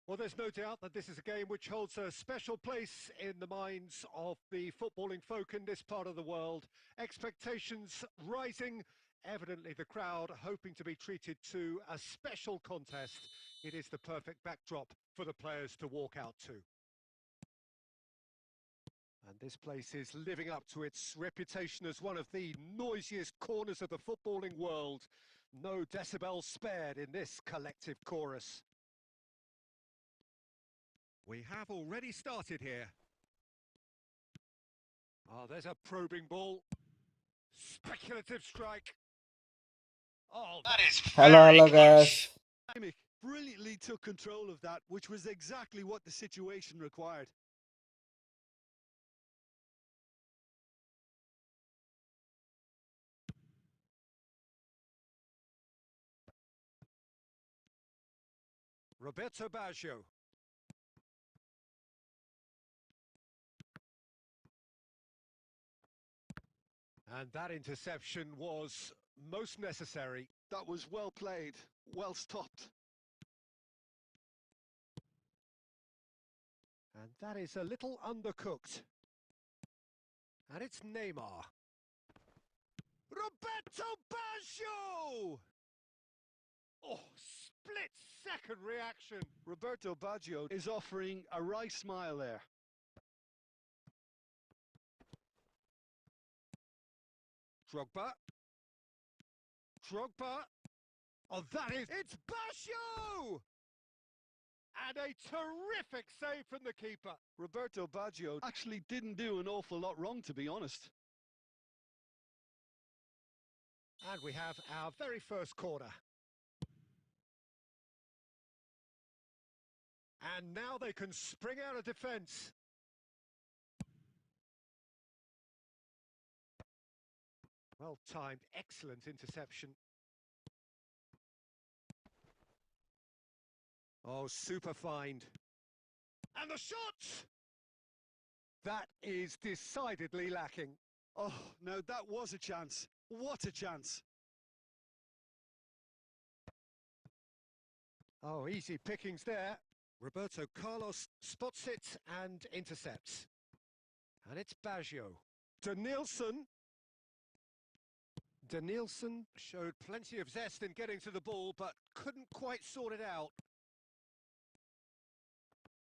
Well, there's no doubt that this is a game which holds a special place in the minds of the footballing folk in this part of the world. Expectations rising, evidently the crowd hoping to be treated to a special contest. It is the perfect backdrop for the players to walk out to. And this place is living up to its reputation as one of the noisiest corners of the footballing world. No decibels spared in this collective chorus. We have already started here. Oh, there's a probing ball. Speculative strike. Oh, that is Hello, very hello close. guys. Brilliantly took control of that, which was exactly what the situation required. Roberto Baggio. And that interception was most necessary. That was well played, well stopped. And that is a little undercooked. And it's Neymar. Roberto Baggio! Oh, split-second reaction. Roberto Baggio is offering a wry smile there. Drogba. Oh, that is... It's Baggio! And a terrific save from the keeper. Roberto Baggio actually didn't do an awful lot wrong, to be honest. And we have our very first corner. And now they can spring out of defence. Well timed, excellent interception. Oh, super find. And the shot! That is decidedly lacking. Oh, now that was a chance. What a chance. Oh, easy pickings there. Roberto Carlos spots it and intercepts. And it's Baggio. Denilson showed plenty of zest in getting to the ball, but couldn't quite sort it out.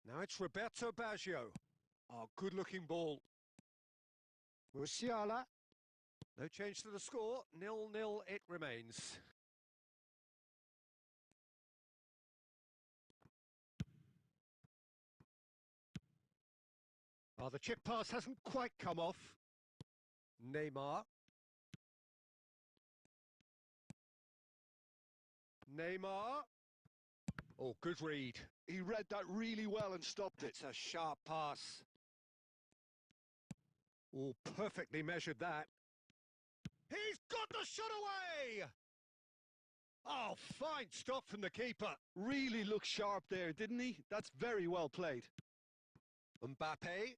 Now it's Roberto Baggio. Oh, good-looking ball. Musiala. No change to the score. 0-0 it remains. Oh, the chip pass hasn't quite come off. Neymar. Oh, good read. He read that really well and stopped it. It's a sharp pass. Oh, perfectly measured that. He's got the shot away! Oh, fine stop from the keeper. Really looked sharp there, didn't he? That's very well played. Mbappe.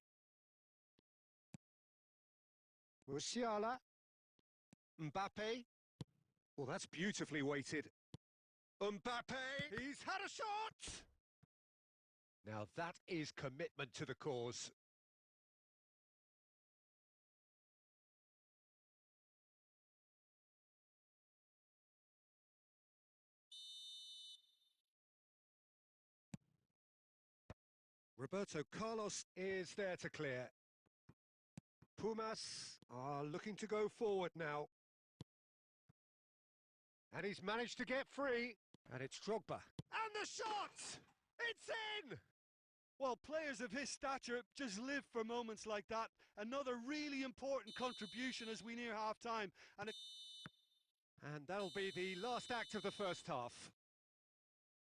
Musiala. Mbappe. Oh, that's beautifully weighted. Mbappe, he's had a shot! Now that is commitment to the cause. Roberto Carlos is there to clear. Pumas are looking to go forward now. And he's managed to get free. And it's Drogba. And the shot! It's in! Well, players of his stature just live for moments like that. Another really important contribution as we near half-time. And that'll be the last act of the first half.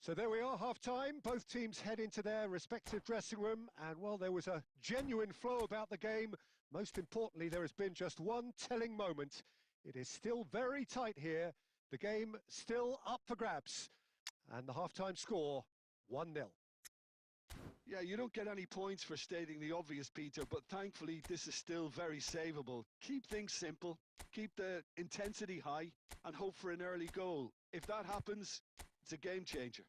So there we are, half-time. Both teams head into their respective dressing room. And, well, there was a genuine flow about the game. Most importantly, there has been just one telling moment. It is still very tight here. The game still up for grabs. And the half-time score, 1-0. Yeah, you don't get any points for stating the obvious, Peter, but thankfully this is still very savable. Keep things simple, keep the intensity high, and hope for an early goal. If that happens, it's a game changer.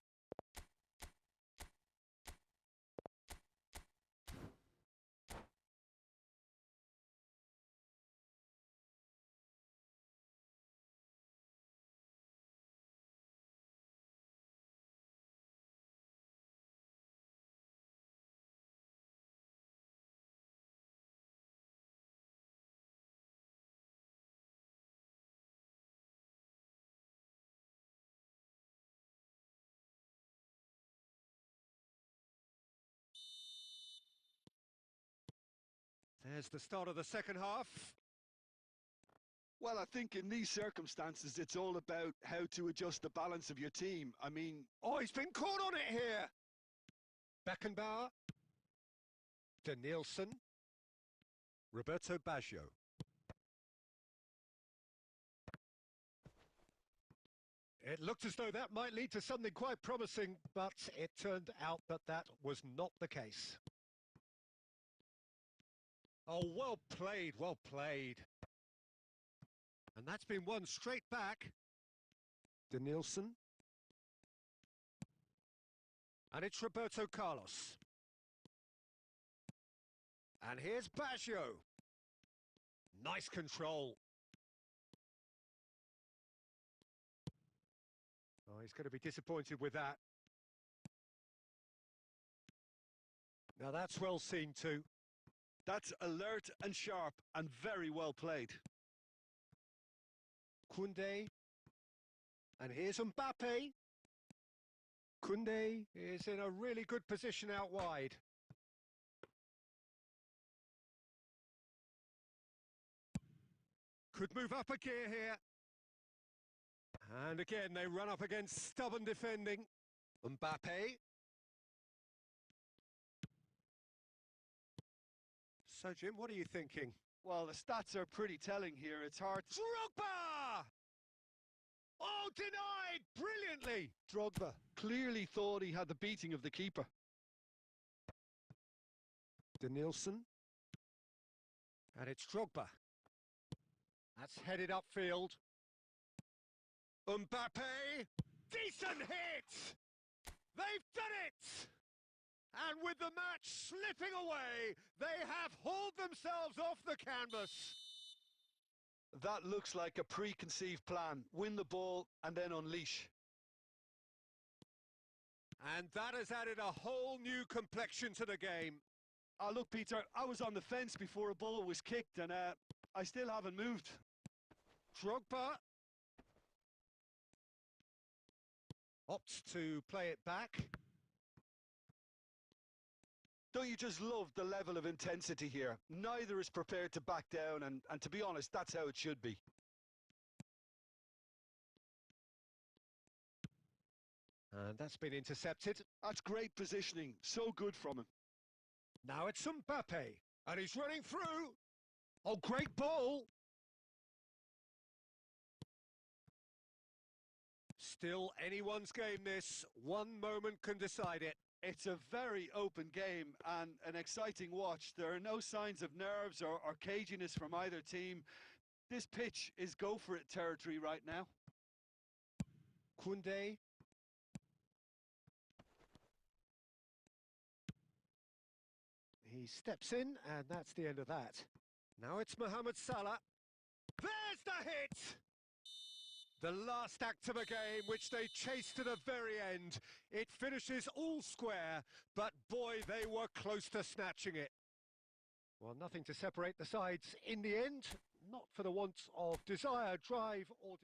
There's the start of the second half. Well, I think in these circumstances, it's all about how to adjust the balance of your team. I mean, Oh, he's been caught on it here. Beckenbauer. Danielson. Roberto Baggio. It looked as though that might lead to something quite promising, but it turned out that that was not the case. Oh, well played, well played. And that's been won straight back. Danielson. And it's Roberto Carlos. And here's Baggio. Nice control. Oh, he's going to be disappointed with that. Now that's well seen too. that's alert and sharp and very well played. Koundé. And here's Mbappe. Koundé is in a really good position out wide. Could move up a gear here. And again, they run up against stubborn defending. Mbappe. So, Jim, what are you thinking? Well, the stats are pretty telling here. It's hard. Drogba! Oh, denied! Brilliantly! Drogba clearly thought he had the beating of the keeper. Danielson. And it's Drogba. That's headed upfield. Mbappe! Decent hit! They've done it! And with the match slipping away, they have hauled themselves off the canvas. That looks like a preconceived plan. Win the ball and then unleash. And that has added a whole new complexion to the game. Look, Peter, I was on the fence before a ball was kicked and I still haven't moved. Drogba opts to play it back. Don't you just love the level of intensity here? Neither is prepared to back down, and to be honest, that's how it should be. And that's been intercepted. That's great positioning. So good from him. Now it's Mbappe. And he's running through. Oh, great ball. Still anyone's game this. One moment can decide it. It's a very open game and an exciting watch. There are no signs of nerves or caginess from either team. This pitch is go-for-it territory right now. Koundé. He steps in, and that's the end of that. Now it's Mohamed Salah. There's the hit! The last act of a game, which they chased to the very end. It finishes all square, but boy, they were close to snatching it. Well, nothing to separate the sides in the end, not for the want of desire, drive, or...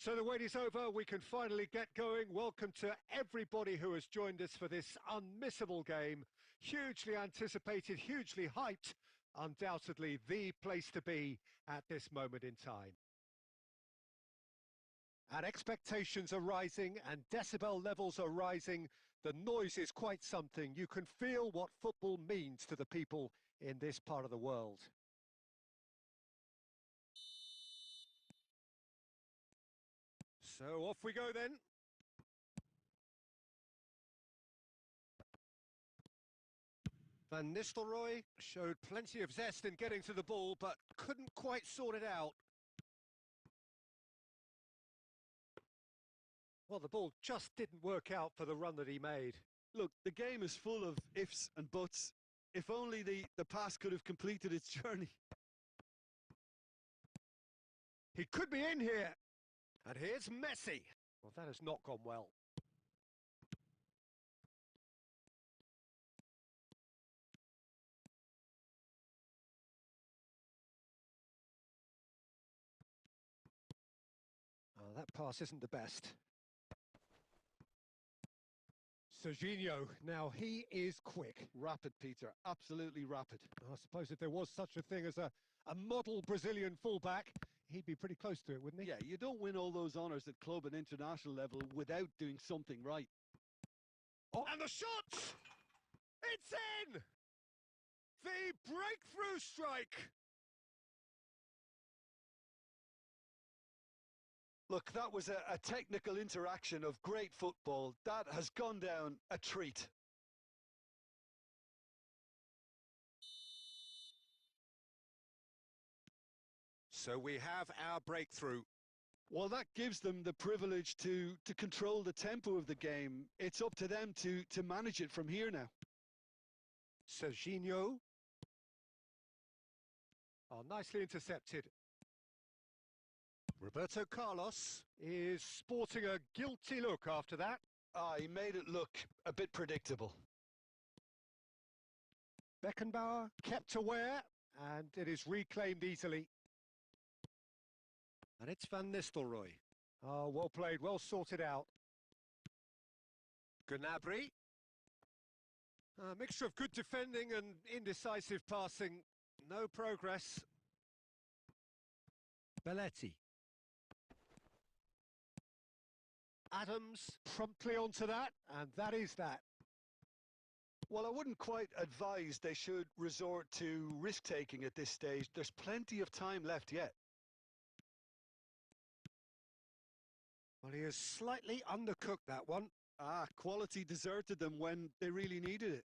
So the wait is over, we can finally get going. Welcome to everybody who has joined us for this unmissable game. Hugely anticipated, hugely hyped, undoubtedly the place to be at this moment in time. And expectations are rising and decibel levels are rising. The noise is quite something. You can feel what football means to the people in this part of the world. So off we go then. Van Nistelrooy showed plenty of zest in getting to the ball, but couldn't quite sort it out. Well, the ball just didn't work out for the run that he made. Look, the game is full of ifs and buts. If only the pass could have completed its journey. He could be in here. And here's Messi. Well, that has not gone well. Oh, that pass isn't the best. Serginho, now he is quick. Rapid, Peter, absolutely rapid. I suppose if there was such a thing as a model Brazilian fullback, he'd be pretty close to it, wouldn't he? Yeah, you don't win all those honours at club and international level without doing something right. Oh, and the shot! It's in! The breakthrough strike! Look, that was a technical interaction of great football. That has gone down a treat. So we have our breakthrough. Well, that gives them the privilege to control the tempo of the game. It's up to them to manage it from here now. Serginho. Oh, nicely intercepted. Roberto Carlos is sporting a guilty look after that. Ah, he made it look a bit predictable. Beckenbauer kept aware, and it is reclaimed easily. And it's Van Nistelrooy. Oh, well played, well sorted out. Gnabry. A mixture of good defending and indecisive passing. No progress. Belletti. Adams promptly onto that, and that is that. Well, I wouldn't quite advise they should resort to risk-taking at this stage. There's plenty of time left yet. Well, he has slightly undercooked that one. Ah, quality deserted them when they really needed it.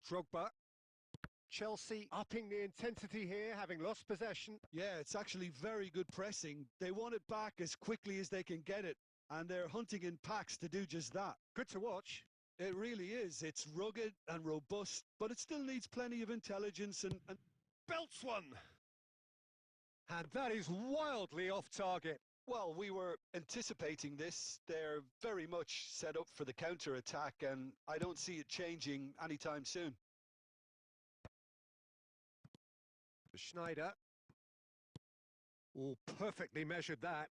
Drogba. Chelsea upping the intensity here, having lost possession. Yeah, it's actually very good pressing. They want it back as quickly as they can get it, and they're hunting in packs to do just that. Good to watch. It really is. It's rugged and robust, but it still needs plenty of intelligence and... Belts one! And that is wildly off target. Well, we were anticipating this. They're very much set up for the counter-attack, and I don't see it changing anytime soon. Schneider. Oh, perfectly measured that.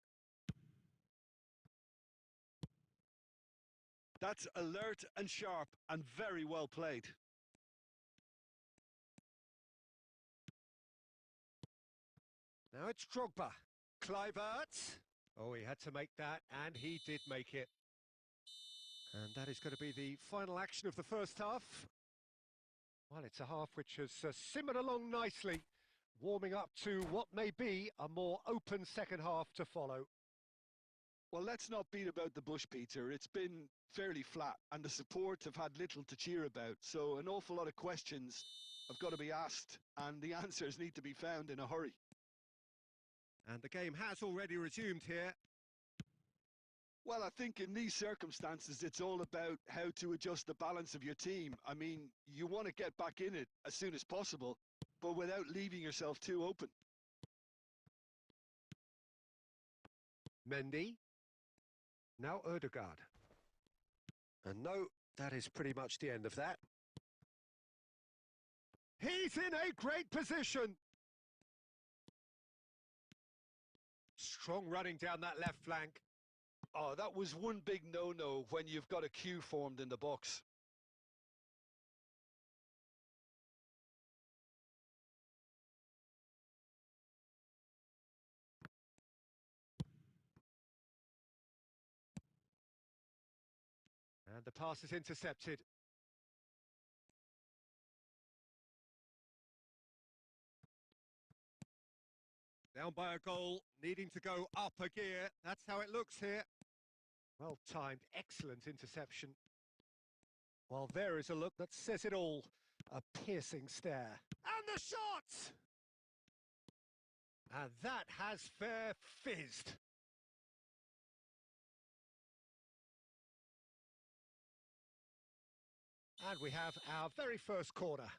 That's alert and sharp and very well played. Now it's Drogba. Kluivert. Oh, he had to make that, and he did make it. And that is going to be the final action of the first half. Well, it's a half which has simmered along nicely, warming up to what may be a more open second half to follow. Well, let's not beat about the bush, Peter. It's been fairly flat, and the support have had little to cheer about. So an awful lot of questions have got to be asked, and the answers need to be found in a hurry. And the game has already resumed here. Well, I think in these circumstances, it's all about how to adjust the balance of your team. I mean, you want to get back in it as soon as possible, but without leaving yourself too open. Mendy. Now Ødegaard. And no, that is pretty much the end of that. He's in a great position. Strong running down that left flank. Oh, that was one big no-no when you've got a queue formed in the box. And the pass is intercepted. Down by a goal, needing to go up a gear. That's how it looks here. Well timed, excellent interception. Well, there is a look that says it all. A piercing stare. And the shot! And that has fair fizzed. And we have our very first corner.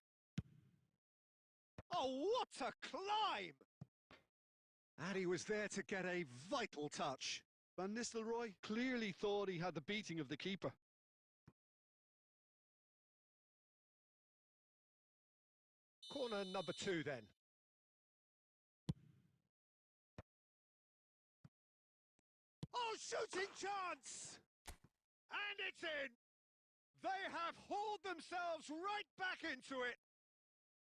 Oh, what a climb! And he was there to get a vital touch. Van Nistelrooy clearly thought he had the beating of the keeper. Corner number 2 then. Oh, shooting chance! And it's in! They have hauled themselves right back into it.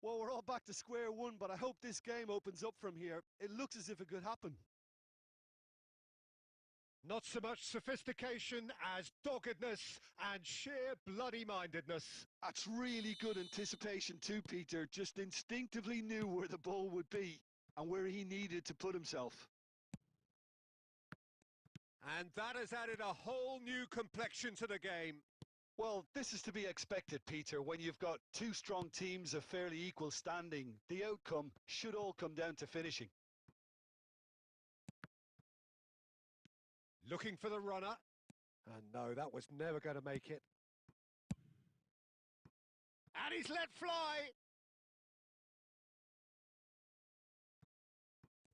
Well, we're all back to square one, but I hope this game opens up from here. It looks as if it could happen. Not so much sophistication as doggedness and sheer bloody-mindedness. That's really good anticipation too, Peter. Just instinctively knew where the ball would be and where he needed to put himself. And that has added a whole new complexion to the game. Well, this is to be expected, Peter. When you've got two strong teams of fairly equal standing, the outcome should all come down to finishing. Looking for the runner. And no, that was never going to make it. And he's let fly.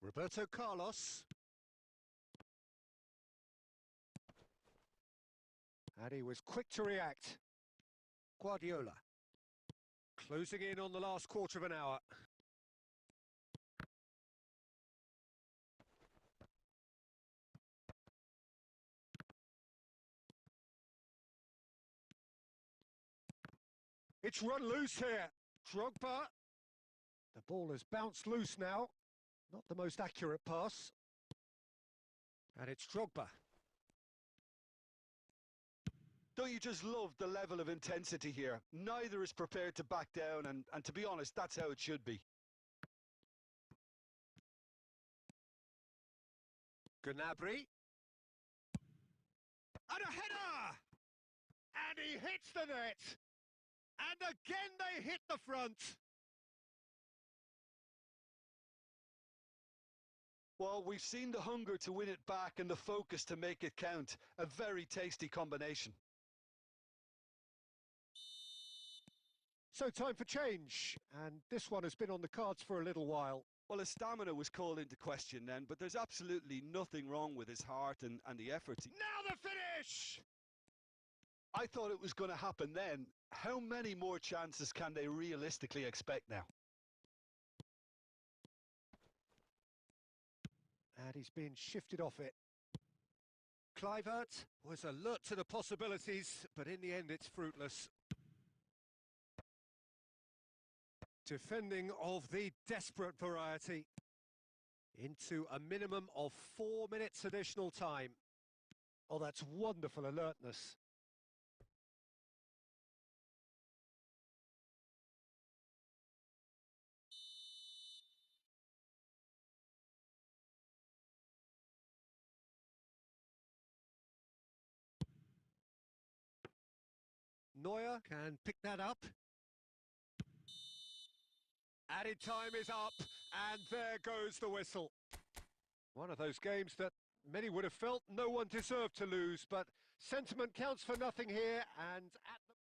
Roberto Carlos. And he was quick to react. Guardiola. Closing in on the last quarter of an hour. It's run loose here. Drogba. The ball has bounced loose now. Not the most accurate pass. And it's Drogba. Don't you just love the level of intensity here? Neither is prepared to back down, and to be honest, that's how it should be. Gnabry. And a header! And he hits the net! And again they hit the front! Well, we've seen the hunger to win it back and the focus to make it count. A very tasty combination. So time for change, and this one has been on the cards for a little while. Well, his stamina was called into question then, but there's absolutely nothing wrong with his heart and the effort. Now the finish! I thought it was going to happen then. How many more chances can they realistically expect now? And he's been shifted off it. Kluivert was alert to the possibilities, but in the end it's fruitless. Defending of the desperate variety. Into a minimum of 4 minutes additional time. Oh, that's wonderful alertness. Neuer can pick that up. Added time is up, and there goes the whistle. One of those games that many would have felt no one deserved to lose, but sentiment counts for nothing here, and at the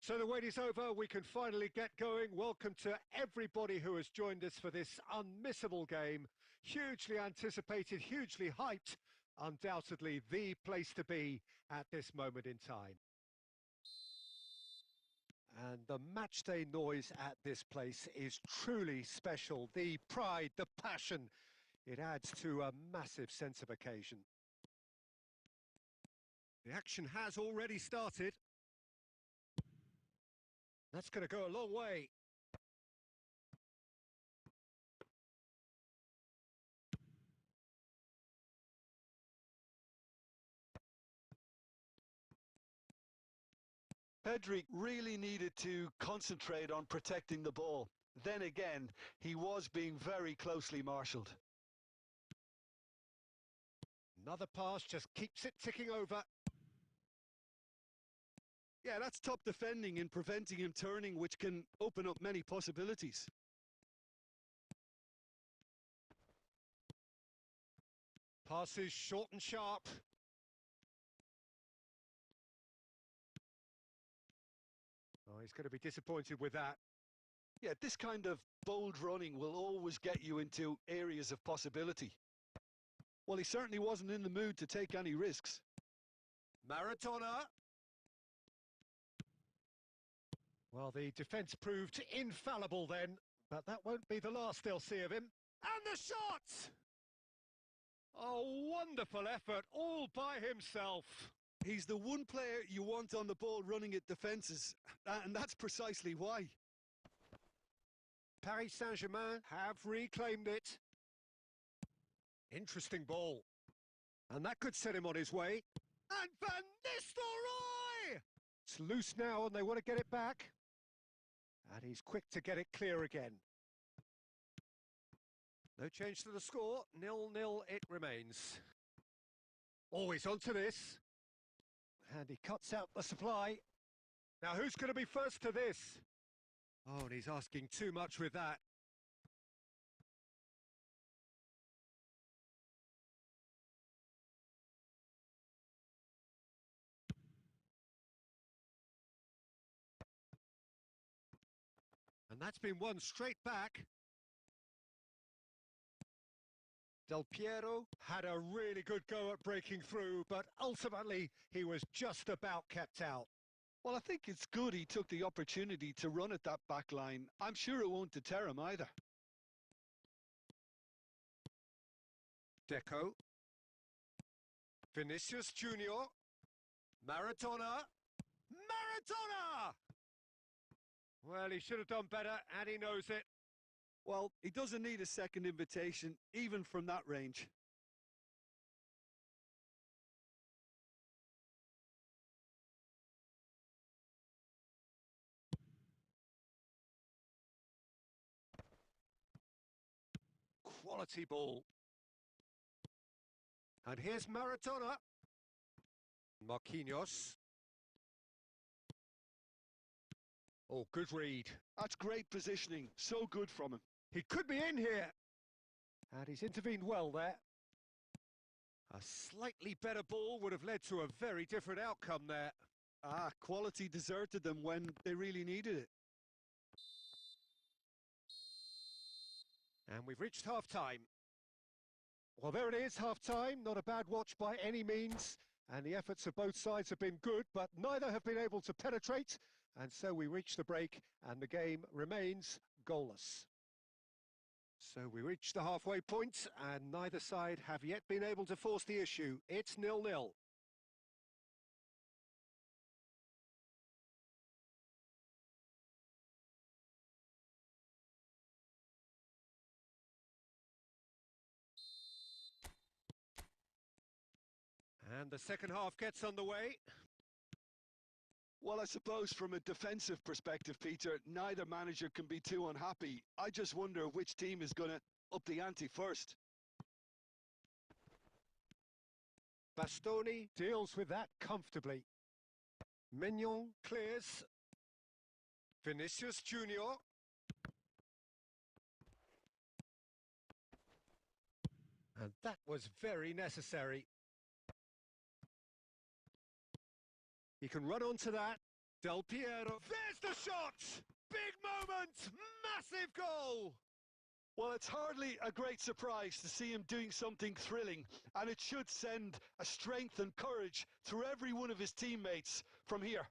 So the wait is over, we can finally get going. Welcome to everybody who has joined us for this unmissable game. Hugely anticipated, hugely hyped, undoubtedly the place to be at this moment in time. And the matchday noise at this place is truly special. The pride, the passion, it adds to a massive sense of occasion. The action has already started. That's going to go a long way. Pedri really needed to concentrate on protecting the ball. Then again, he was being very closely marshalled. Another pass just keeps it ticking over. Yeah, that's top defending and preventing him turning, which can open up many possibilities. Passes short and sharp. Oh, he's going to be disappointed with that. Yeah, this kind of bold running will always get you into areas of possibility. Well, he certainly wasn't in the mood to take any risks. Maradona. Well, the defence proved infallible then, but that won't be the last they'll see of him. And the shot! Oh, wonderful effort, all by himself. He's the one player you want on the ball running at defences, and that's precisely why. Paris Saint-Germain have reclaimed it. Interesting ball. And that could set him on his way. And Van Nistelrooy! It's loose now and they want to get it back. And he's quick to get it clear again. No change to the score. 0-0 it remains. Always onto this. And he cuts out the supply. Now who's going to be first to this? Oh, and he's asking too much with that. And that's been won straight back. Del Piero had a really good go at breaking through, but ultimately he was just about kept out. Well, I think it's good he took the opportunity to run at that back line. I'm sure it won't deter him either. Deco. Vinicius Junior. Maradona. Maradona! Well, he should have done better, and he knows it. Well, he doesn't need a second invitation, even from that range. Quality ball. And here's Maradona. Marquinhos. Oh, good read. That's great positioning. So good from him. He could be in here. And he's intervened well there. A slightly better ball would have led to a very different outcome there. Quality deserted them when they really needed it. And we've reached half-time. Well, there it is, half-time. Not a bad watch by any means. And the efforts of both sides have been good, but neither have been able to penetrate. And so we reach the break, and the game remains goalless. So we reach the halfway point, and neither side have yet been able to force the issue. It's 0-0. And the second half gets underway. Well, I suppose from a defensive perspective, Peter, neither manager can be too unhappy. I just wonder which team is going to up the ante first. Bastoni deals with that comfortably. Mignon clears. Vinicius Junior. And that was very necessary. He can run onto that. Del Piero. There's the shot! Big moment! Massive goal! Well, it's hardly a great surprise to see him doing something thrilling, and it should send a strength and courage through every one of his teammates from here.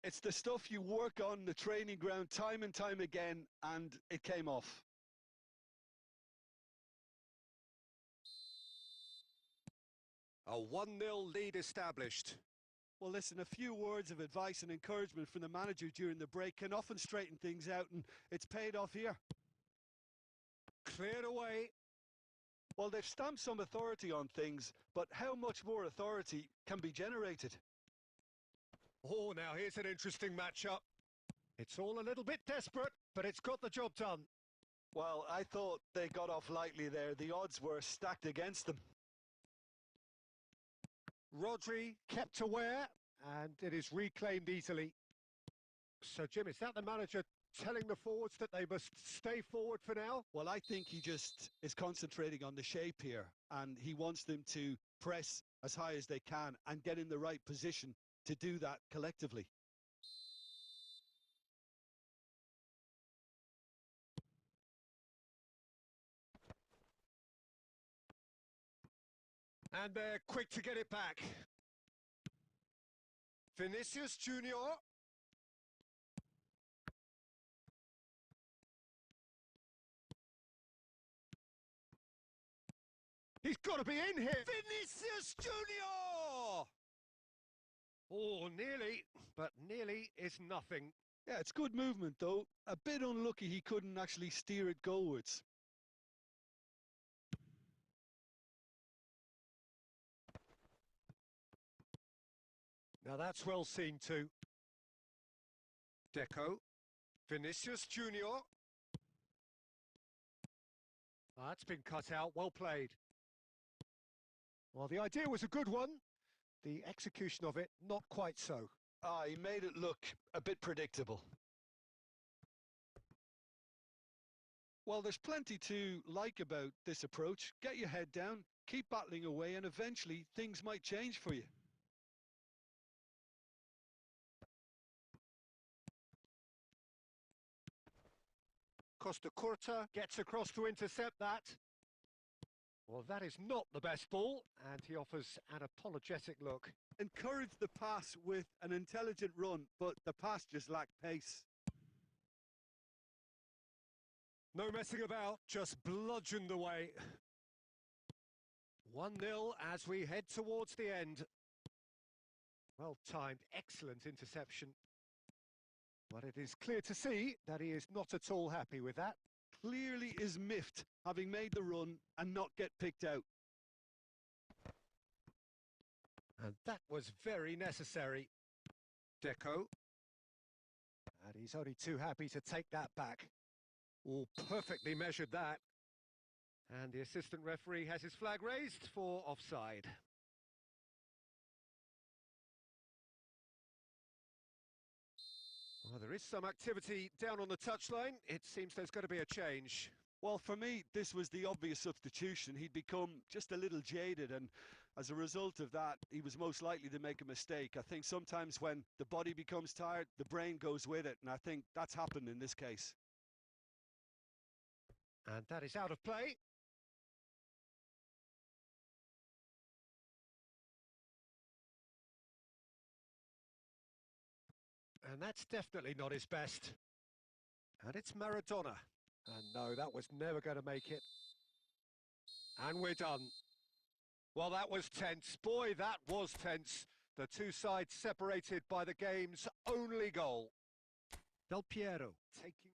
It's the stuff you work on the training ground time and time again, and it came off. A 1-0 lead established. Well, listen, a few words of advice and encouragement from the manager during the break can often straighten things out, and it's paid off here. Cleared away. Well, they've stamped some authority on things, but how much more authority can be generated? Oh, now here's an interesting matchup. It's all a little bit desperate, but it's got the job done. Well, I thought they got off lightly there. The odds were stacked against them. Rodri kept aware, and it is reclaimed easily. So, Jim, is that the manager telling the forwards that they must stay forward for now? Well, I think he just is concentrating on the shape here, and he wants them to press as high as they can and get in the right position to do that collectively. And they're quick to get it back. Vinicius Junior. He's got to be in here. Vinicius Junior! Oh, nearly, but nearly is nothing. Yeah, it's good movement, though. A bit unlucky he couldn't actually steer it goalwards. Now that's well seen too. Deco. Vinicius Junior. That's been cut out. Well played. Well, the idea was a good one. The execution of it, not quite so. He made it look a bit predictable. Well, there's plenty to like about this approach. Get your head down, keep battling away, and eventually things might change for you. Costa Curta gets across to intercept that. Well, that is not the best ball, and he offers an apologetic look. Encourage the pass with an intelligent run, but the pass just lacked pace. No messing about, just bludgeoned away. 1-0 as we head towards the end. Well timed, excellent interception. But it is clear to see that he is not at all happy with that. Clearly is miffed, having made the run and not get picked out. And that was very necessary. Deco. And he's only too happy to take that back. Oh, perfectly measured that. And the assistant referee has his flag raised for offside. Well, there is some activity down on the touchline. It seems there's going to be a change. Well, for me, this was the obvious substitution. He'd become just a little jaded, and as a result of that, he was most likely to make a mistake. I think sometimes when the body becomes tired, the brain goes with it, and I think that's happened in this case. And that is out of play. And that's definitely not his best. And it's Maradona. And no, that was never going to make it. And we're done. Well, that was tense. Boy, that was tense. The two sides separated by the game's only goal. Del Piero taking...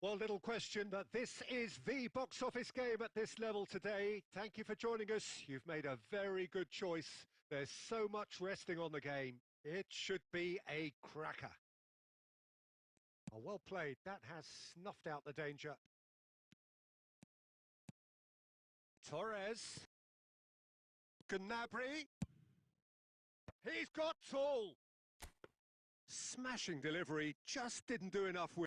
Well, little question that this is the box office game at this level today. Thank you for joining us. You've made a very good choice. There's so much resting on the game. It should be a cracker. Oh, well played. That has snuffed out the danger. Torres. Gnabry. He's got tall. Smashing delivery, just didn't do enough with